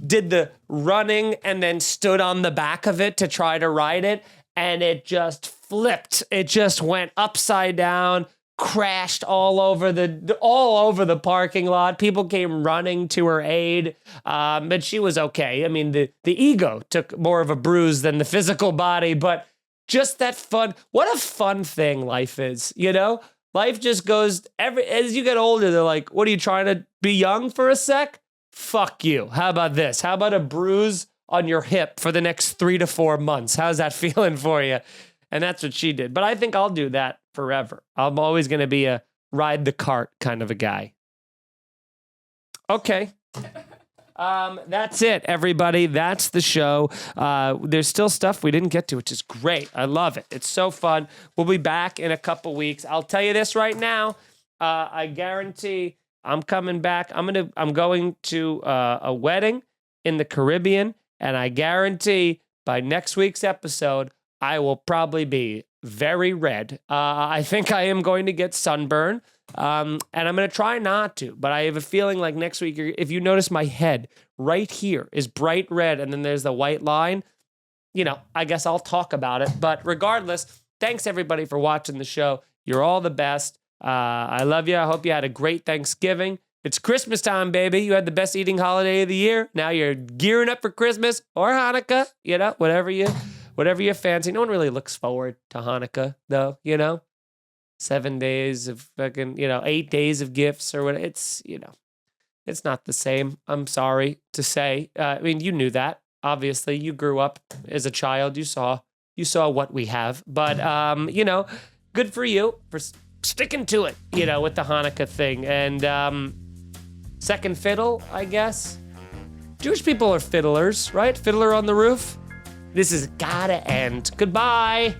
did the running and then stood on the back of it to try to ride it. And it just flipped. It just went upside down, crashed all over the parking lot. People came running to her aid. But she was okay. I mean, the ego took more of a bruise than the physical body, but just that fun. What a fun thing life is, you know? Life just goes, as you get older, they're like, what are you trying to be young for a sec? Fuck you. How about this? How about a bruise on your hip for the next 3 to 4 months? How's that feeling for you? And that's what she did. But I think I'll do that forever. I'm always going to be a ride the cart kind of a guy. Okay. That's it, everybody. That's the show. There's still stuff we didn't get to, which is great. I love it. It's so fun. We'll be back in a couple weeks. I'll tell you this right now. I guarantee I'm coming back. I'm going to a wedding in the Caribbean, and I guarantee by next week's episode, I will probably be very red. I think I am going to get sunburn. And I'm going to try not to, but I have a feeling like next week, if you notice my head right here is bright red, and then there's the white line. You know, I guess I'll talk about it. But regardless, thanks everybody for watching the show. You're all the best. I love you. I hope you had a great Thanksgiving. It's Christmas time, baby. You had the best eating holiday of the year. Now you're gearing up for Christmas or Hanukkah, you know, whatever you fancy. No one really looks forward to Hanukkah, though, you know. 7 days of fucking, 8 days of gifts or what. It's, it's not the same. I'm sorry to say. I mean, you knew that. Obviously, you grew up as a child. You saw what we have. But, good for you for sticking to it, with the Hanukkah thing. And second fiddle, I guess. Jewish people are fiddlers, right? Fiddler on the Roof. This has gotta end. Goodbye.